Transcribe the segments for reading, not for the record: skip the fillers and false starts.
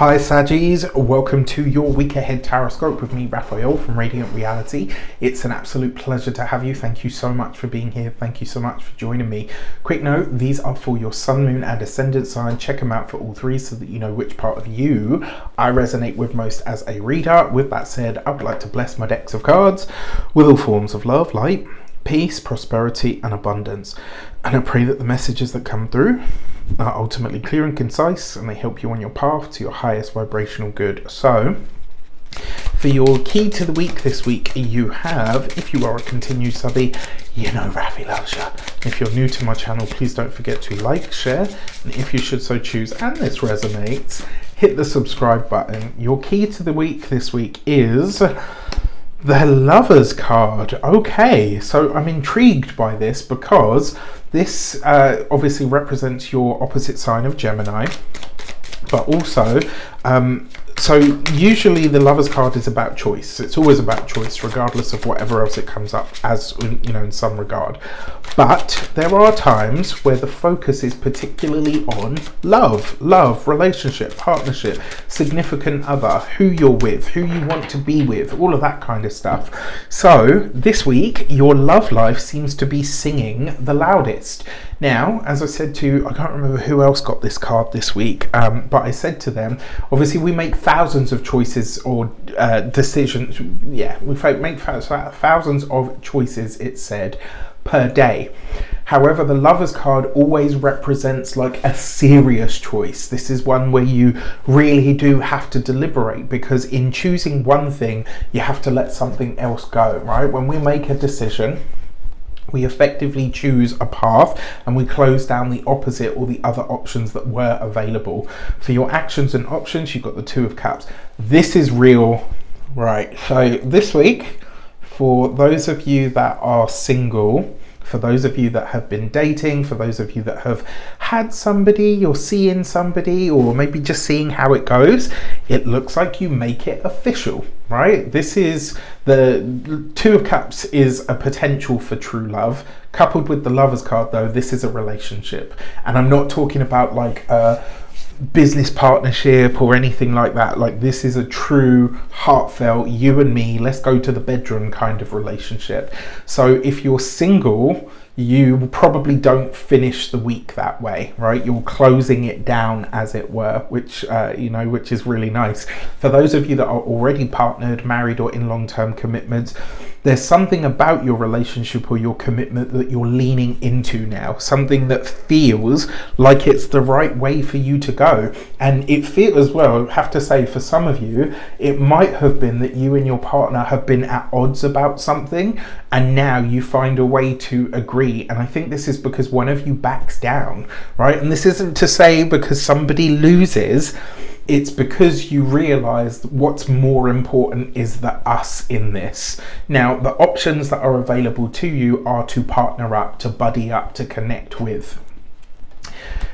Hi Saggies, welcome to your week ahead taroscope with me, Raphael from Reydiant Reality. It's an absolute pleasure to have you. Thank you so much for being here. Thank you so much for joining me. Quick note, these are for your sun, moon and ascendant sign. Check them out for all three so that you know which part of you I resonate with most as a reader. With that said, I would like to bless my decks of cards with all forms of love, light, peace, prosperity and abundance. And I pray that the messages that come through are ultimately clear and concise, and they help you on your path to your highest vibrational good. So, for your key to the week this week, you have, if you are a continued subby, you know Rafi loves you. If you're new to my channel, please don't forget to like, share, and if you should so choose, and this resonates, hit the subscribe button. Your key to the week this week is the Lovers card. Okay, so I'm intrigued by this because this obviously represents your opposite sign of Gemini, but also so usually the Lovers card is about choice. It's always about choice, regardless of whatever else it comes up as, you know, in some regard. But there are times where the focus is particularly on love, relationship, partnership, significant other, who you're with, who you want to be with, all of that kind of stuff. So this week, your love life seems to be singing the loudest. Now, as I said to, I can't remember who else got this card this week, but I said to them, obviously we make thousands of choices or decisions. Yeah, we make thousands of choices, it said, per day. However, the Lovers card always represents like a serious choice. This is one where you really do have to deliberate, because in choosing one thing, you have to let something else go, right? When we make a decision, we effectively choose a path and we close down the opposite or the other options that were available. For your actions and options, you've got the Two of Cups. This is real, right? So this week, for those of you that are single, for those of you that have been dating, for those of you that have had somebody, you're seeing somebody, or maybe just seeing how it goes, it looks like you make it official, right? This is the Two of Cups is a potential for true love. Coupled with the Lovers card though, this is a relationship. And I'm not talking about like a business partnership or anything like that. Like, this is a true heartfelt, you and me, let's go to the bedroom kind of relationship. So if you're single, you probably don't finish the week that way, right? You're closing it down, as it were, which which is really nice. For those of you that are already partnered, married, or in long-term commitments, there's something about your relationship or your commitment that you're leaning into now, something that feels like it's the right way for you to go. And it feels, as well, I have to say, for some of you, it might have been that you and your partner have been at odds about something, and now you find a way to agree. And I think this is because one of you backs down, right? And this isn't to say because somebody loses, it's because you realize what's more important is the us in this. Now, the options that are available to you are to partner up, to buddy up, to connect with.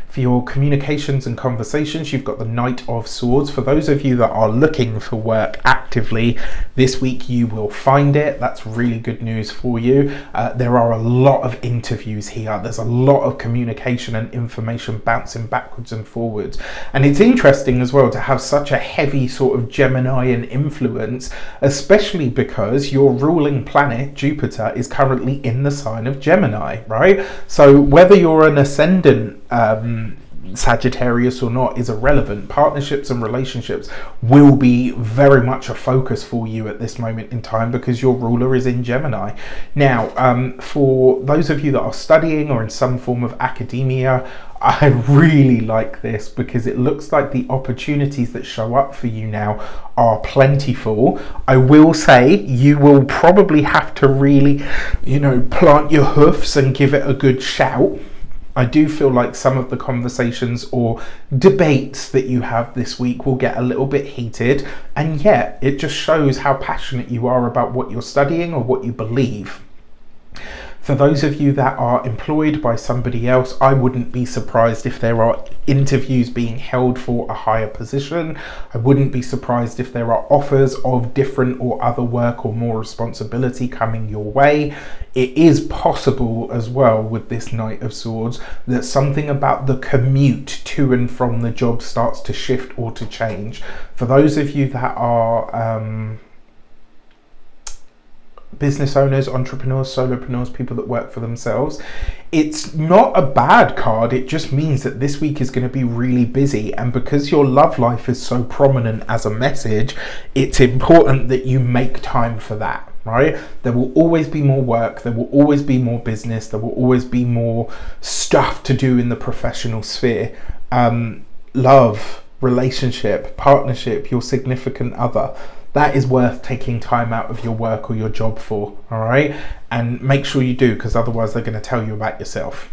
For your communications and conversations, you've got the Knight of Swords. For those of you that are looking for work actively, this week you will find it. That's really good news for you. There are a lot of interviews here. There's a lot of communication and information bouncing backwards and forwards. And it's interesting as well to have such a heavy sort of Geminian influence, especially because your ruling planet, Jupiter, is currently in the sign of Gemini, right? So whether you're an ascendant Sagittarius or not is irrelevant. Partnerships and relationships will be very much a focus for you at this moment in time because your ruler is in Gemini. Now, for those of you that are studying or in some form of academia, I really like this because it looks like the opportunities that show up for you now are plentiful. I will say you will probably have to really, plant your hoofs and give it a good shout. I do feel like some of the conversations or debates that you have this week will get a little bit heated, and yet it just shows how passionate you are about what you're studying or what you believe. For those of you that are employed by somebody else, I wouldn't be surprised if there are interviews being held for a higher position. I wouldn't be surprised if there are offers of different or other work or more responsibility coming your way. It is possible as well with this Knight of Swords that something about the commute to and from the job starts to shift or to change. For those of you that are business owners, entrepreneurs, solopreneurs, people that work for themselves, it's not a bad card. It just means that this week is going to be really busy, and because your love life is so prominent as a message, it's important that you make time for that, right? There will always be more work, there will always be more business, there will always be more stuff to do in the professional sphere. Love, relationship, partnership, your significant other, that is worth taking time out of your work or your job for, all right? And make sure you do, because otherwise they're going to tell you about yourself.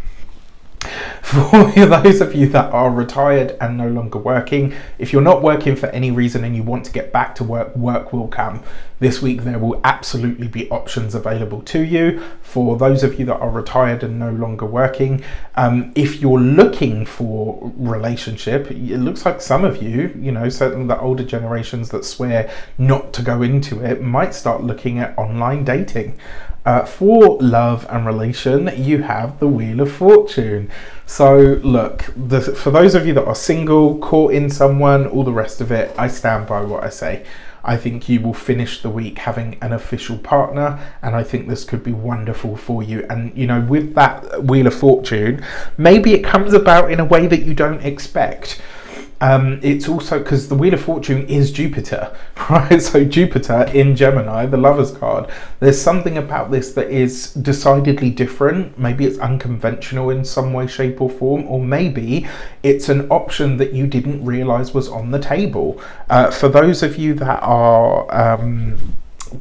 For those of you that are retired and no longer working, if you're not working for any reason and you want to get back to work, work will come. This week there will absolutely be options available to you. For those of you that are retired and no longer working, if you're looking for relationship, it looks like some of you, you know, certainly the older generations that swear not to go into it, might start looking at online dating. For love and relation, you have the Wheel of Fortune. So look, for those of you that are single, caught in someone, all the rest of it, I stand by what I say. I think you will finish the week having an official partner, and I think this could be wonderful for you. And you know, with that Wheel of Fortune, maybe it comes about in a way that you don't expect. It's also because the Wheel of Fortune is Jupiter, right? So Jupiter in Gemini, the Lover's card, there's something about this that is decidedly different. Maybe it's unconventional in some way, shape or form, or maybe it's an option that you didn't realize was on the table. For those of you that are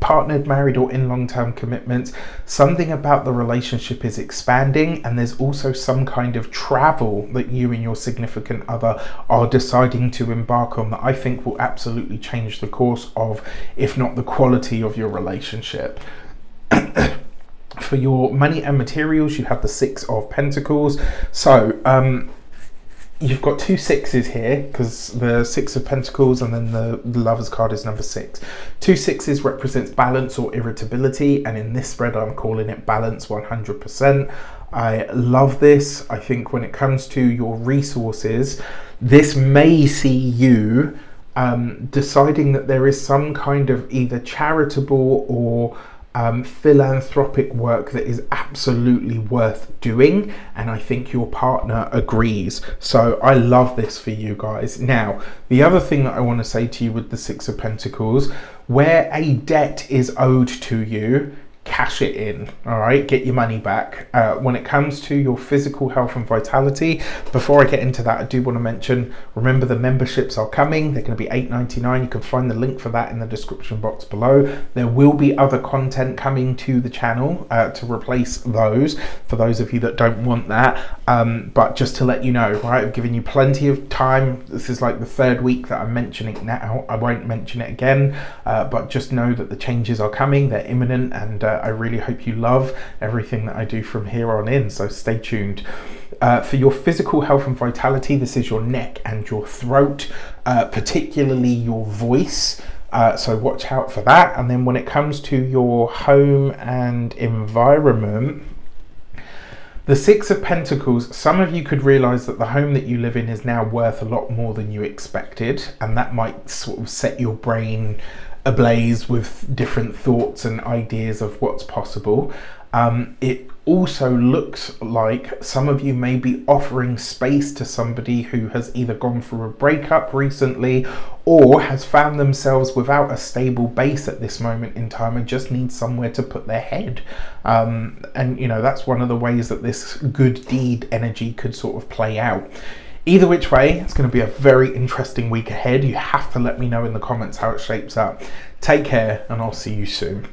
partnered, married or in long-term commitments, something about the relationship is expanding, and there's also some kind of travel that you and your significant other are deciding to embark on that I think will absolutely change the course of, if not the quality of your relationship. For your money and materials, you have the Six of Pentacles. So you've got two sixes here, because the Six of Pentacles and then the Lover's card is number 6. Two sixes represents balance or irritability, and in this spread I'm calling it balance 100%. I love this. I think when it comes to your resources, this may see you deciding that there is some kind of either charitable or philanthropic work that is absolutely worth doing, and I think your partner agrees. So I love this for you guys. Now, the other thing that I want to say to you with the Six of Pentacles, where a debt is owed to you, cash it in, all right? Get your money back. When it comes to your physical health and vitality, before I get into that, I do want to mention, remember the memberships are coming. They're going to be $8.99. You can find the link for that in the description box below. There will be other content coming to the channel to replace those, for those of you that don't want that. But just to let you know, right, I've given you plenty of time. This is like the 3rd week that I'm mentioning it now. I won't mention it again, but just know that the changes are coming. They're imminent, and I really hope you love everything that I do from here on in, so stay tuned. For your physical health and vitality, this is your neck and your throat, particularly your voice, so watch out for that. And then when it comes to your home and environment, the Six of Pentacles, some of you could realize that the home that you live in is now worth a lot more than you expected, and that might sort of set your brain ablaze with different thoughts and ideas of what's possible. It also looks like some of you may be offering space to somebody who has either gone through a breakup recently or has found themselves without a stable base at this moment in time and just need somewhere to put their head. And you know, that's one of the ways that this good deed energy could sort of play out. Either which way, it's going to be a very interesting week ahead. You have to let me know in the comments how it shapes up. Take care, and I'll see you soon.